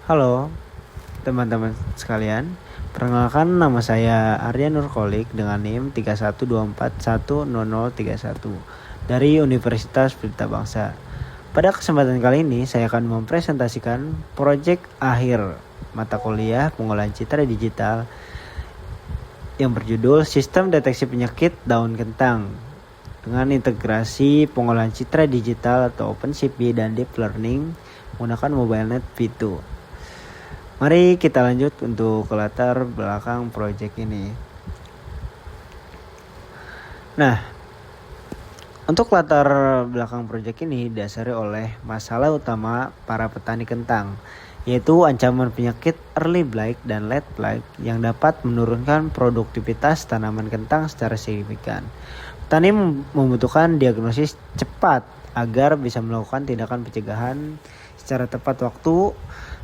Halo teman-teman sekalian, perkenalkan nama saya Arya Nurkolik dengan NIM 3124100031 dari Universitas Pelita Bangsa. Pada kesempatan kali ini saya akan mempresentasikan proyek akhir mata kuliah pengolahan citra digital yang berjudul Sistem Deteksi Penyakit Daun Kentang dengan integrasi pengolahan citra digital atau OpenCP dan Deep Learning menggunakan MobileNet V2. Mari kita lanjut untuk latar belakang proyek ini. Nah, untuk latar belakang proyek ini didasari oleh masalah utama para petani kentang, yaitu ancaman penyakit early blight dan late blight yang dapat menurunkan produktivitas tanaman kentang secara signifikan. Petani membutuhkan diagnosis cepat agar bisa melakukan tindakan pencegahan secara tepat waktu.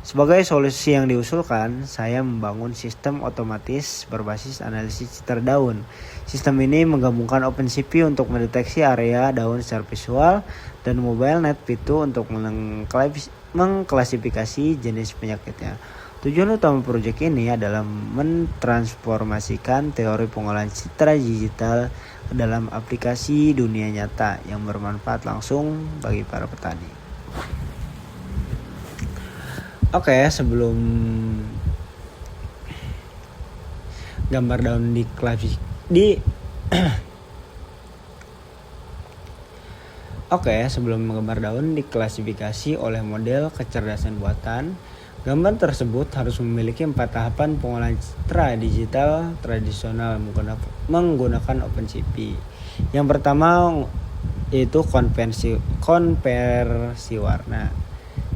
Sebagai solusi yang diusulkan, saya membangun sistem otomatis berbasis analisis citra daun. Sistem ini menggabungkan OpenCP untuk mendeteksi area daun secara visual dan MobileNet V2 untuk mengklasifikasi jenis penyakitnya. Tujuan utama proyek ini adalah mentransformasikan teori pengolahan citra digital ke dalam aplikasi dunia nyata yang bermanfaat langsung bagi para petani. Oke, sebelum gambar daun sebelum menggambar daun diklasifikasi oleh model kecerdasan buatan, gambar tersebut harus memiliki 4 tahapan pengolahan citra digital tradisional menggunakan OpenCP. Yang pertama yaitu konversi warna.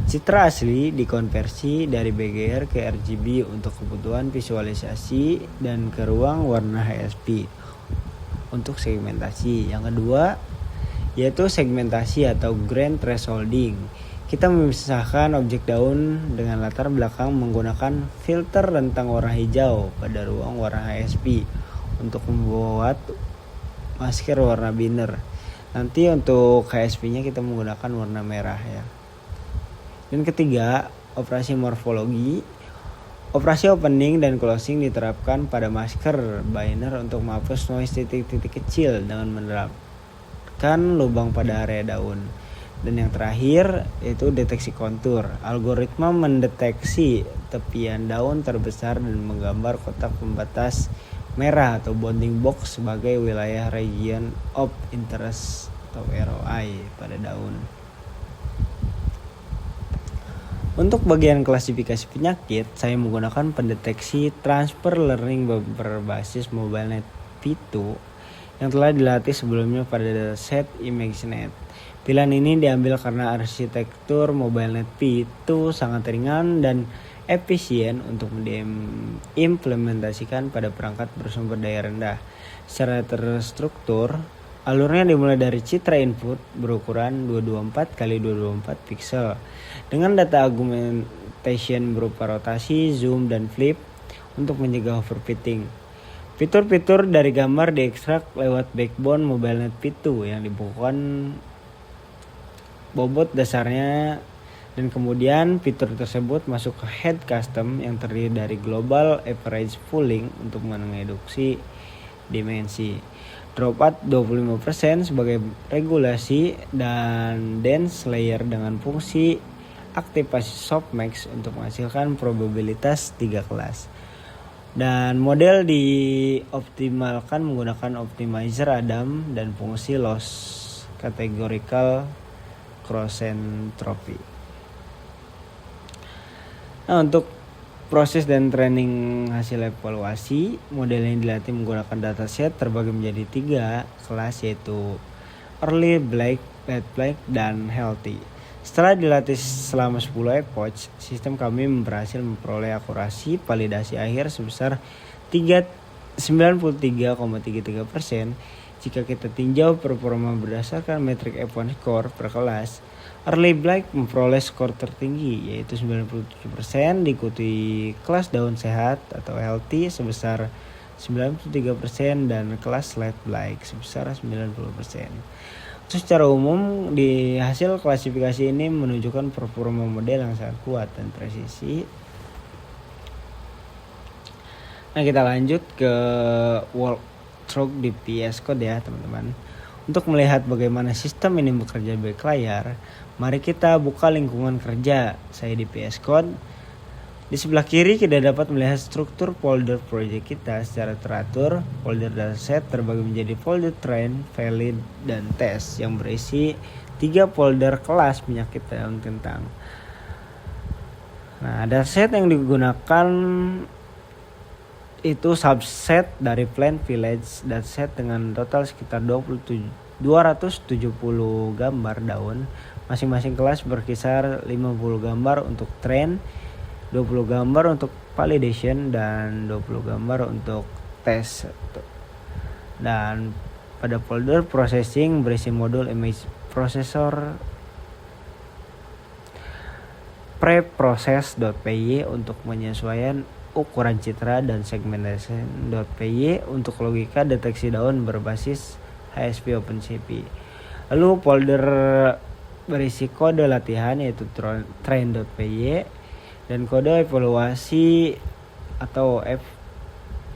Citra asli dikonversi dari BGR ke RGB untuk kebutuhan visualisasi dan ke ruang warna HSP untuk segmentasi. Yang kedua yaitu segmentasi atau grain thresholding. Kita memisahkan objek daun dengan latar belakang menggunakan filter rentang warna hijau pada ruang warna HSP untuk membuat masker warna binner. Nanti untuk HSP-nya kita menggunakan warna merah ya. Dan ketiga, operasi morfologi. Operasi opening dan closing diterapkan pada masker binner untuk menghapus noise titik-titik kecil dengan menerapkan lubang pada area daun. Dan yang terakhir yaitu deteksi kontur. Algoritma mendeteksi tepian daun terbesar dan menggambar kotak pembatas merah atau bounding box sebagai wilayah region of interest atau ROI pada daun. Untuk bagian klasifikasi penyakit, saya menggunakan pendeteksi transfer learning berbasis MobileNet V2 yang telah dilatih sebelumnya pada dataset ImageNet. Pilihan ini diambil karena arsitektur MobileNet V2 sangat ringan dan efisien untuk diimplementasikan pada perangkat bersumber daya rendah. Secara terstruktur, alurnya dimulai dari citra input berukuran 224 x 224 pixel dengan data augmentation berupa rotasi, zoom, dan flip untuk mencegah overfitting. Fitur-fitur dari gambar diekstrak lewat backbone MobileNet V2 yang dibukukan bobot dasarnya, dan kemudian fitur tersebut masuk ke head custom yang terdiri dari global average pooling untuk mengeduksi dimensi, dropout 25% sebagai regulasi, dan dense layer dengan fungsi aktivasi softmax untuk menghasilkan probabilitas 3 kelas. Dan model dioptimalkan menggunakan optimizer Adam dan fungsi loss categorical cross entropy. Nah, untuk proses dan training hasil evaluasi, model yang dilatih menggunakan dataset terbagi menjadi 3 kelas, yaitu early blight, late blight, dan healthy. Setelah dilatih selama 10 epoch, sistem kami berhasil memperoleh akurasi validasi akhir sebesar 93,33%. Jika kita tinjau performa berdasarkan metrik F1 score per kelas, early blight memperoleh skor tertinggi yaitu 97%, diikuti kelas daun sehat atau healthy sebesar 93% dan kelas late blight sebesar 90%. Secara umum di hasil klasifikasi ini menunjukkan performa model yang sangat kuat dan presisi. Nah, kita lanjut ke walkthrough di VS Code ya teman-teman. Untuk melihat bagaimana sistem ini bekerja di balik layar, mari kita buka lingkungan kerja saya di VS Code. Di sebelah kiri kita dapat melihat struktur folder project kita secara teratur. Folder dataset terbagi menjadi folder train, valid, dan test yang berisi 3 folder kelas penyakit daun kentang. Nah, dataset yang digunakan itu subset dari Plant Village dataset dengan total sekitar 270 gambar daun. Masing-masing kelas berkisar 50 gambar untuk train, 20 gambar untuk validation, dan 20 gambar untuk test. Dan pada folder processing berisi modul image processor, preprocess.py untuk penyesuaian ukuran citra, dan segmentation.py untuk logika deteksi daun berbasis HSP OpenCV. Lalu folder berisi kode latihan yaitu train.py dan kode evaluasi atau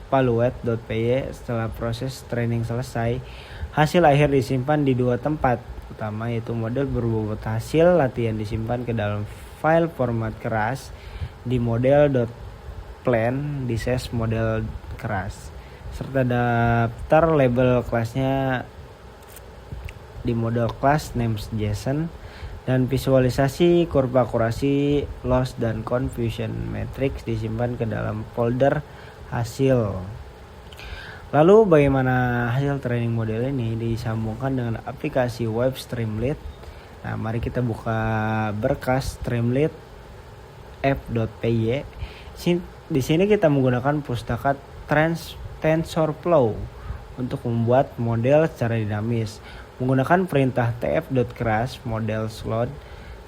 evaluate.py. Setelah proses training selesai, hasil akhir disimpan di 2 tempat utama, yaitu model berbobot hasil latihan disimpan ke dalam file format keras di model.plan di ses model keras, serta daftar label kelasnya di model class names.json, dan visualisasi kurva akurasi, loss, dan confusion matrix disimpan ke dalam folder hasil. Lalu bagaimana hasil training model ini disambungkan dengan aplikasi web Streamlit? Nah, mari kita buka berkas Streamlit app.py. Di sini kita menggunakan pustaka TensorFlow untuk membuat model secara dinamis menggunakan perintah tf.crash model slot.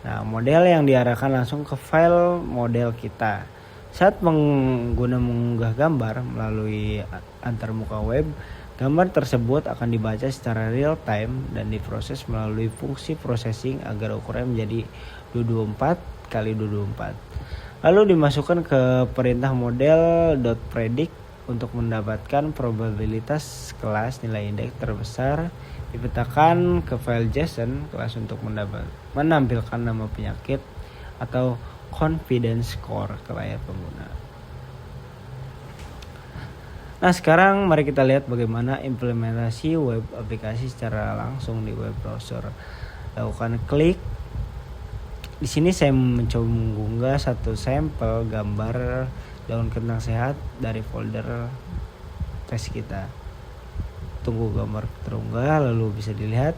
Nah, model yang diarahkan langsung ke file model kita. Saat pengguna mengunggah gambar melalui antarmuka web, gambar tersebut akan dibaca secara real time dan diproses melalui fungsi processing agar ukurannya menjadi 224x224. Lalu dimasukkan ke perintah model.predict untuk mendapatkan probabilitas kelas nilai indeks terbesar. Dipetakan ke file JSON kelas untuk menampilkan nama penyakit atau confidence score ke layar pengguna. Nah, sekarang mari kita lihat bagaimana implementasi web aplikasi secara langsung di web browser. Lakukan klik. Di sini saya mencoba mengunggah satu sampel gambar daun kentang sehat dari folder tes kita. Tunggu gambar terunggah, lalu bisa dilihat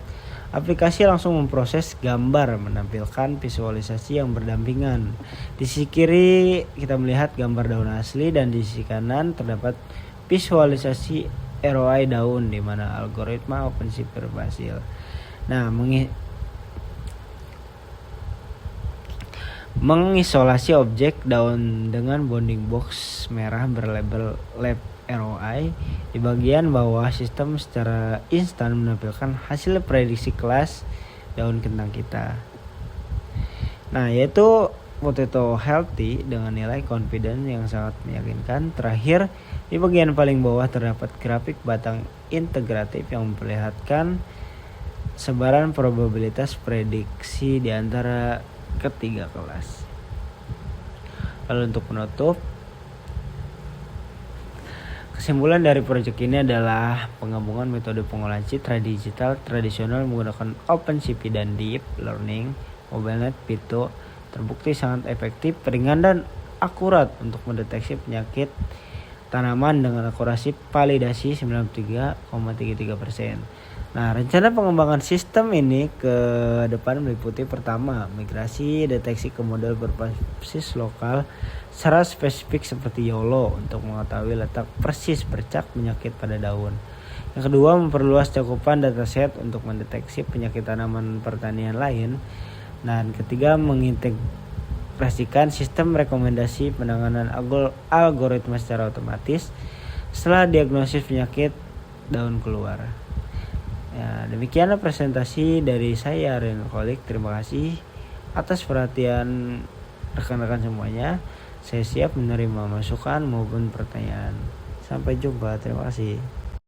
aplikasi langsung memproses gambar menampilkan visualisasi yang berdampingan. Di sisi kiri kita melihat gambar daun asli dan di sisi kanan terdapat visualisasi ROI daun di mana algoritma OpenCV berhasil. Nah, mengisolasi objek daun dengan bounding box merah berlabel lab ROI. Di bagian bawah, sistem secara instan menampilkan hasil prediksi kelas daun kentang kita. Nah, yaitu potato healthy dengan nilai confidence yang sangat meyakinkan. Terakhir, di bagian paling bawah terdapat grafik batang integratif yang memperlihatkan sebaran probabilitas prediksi di antara ketiga kelas. Lalu untuk penutup, kesimpulan dari proyek ini adalah penggabungan metode pengolahan citra digital tradisional menggunakan OpenCV dan Deep Learning MobileNet Pito terbukti sangat efektif, ringan, dan akurat untuk mendeteksi penyakit tanaman dengan akurasi validasi 93,33%. Nah, rencana pengembangan sistem ini ke depan meliputi pertama, migrasi deteksi ke model berbasis lokal secara spesifik seperti YOLO untuk mengetahui letak persis bercak penyakit pada daun. Yang kedua, memperluas cakupan dataset untuk mendeteksi penyakit tanaman pertanian lain. Dan ketiga, mengintegrasikan sistem rekomendasi penanganan algoritma secara otomatis setelah diagnosis penyakit daun keluar. Ya, demikianlah presentasi dari saya Renal Kolik. Terima kasih atas perhatian rekan-rekan semuanya. Saya siap menerima masukan maupun pertanyaan. Sampai jumpa. Terima kasih.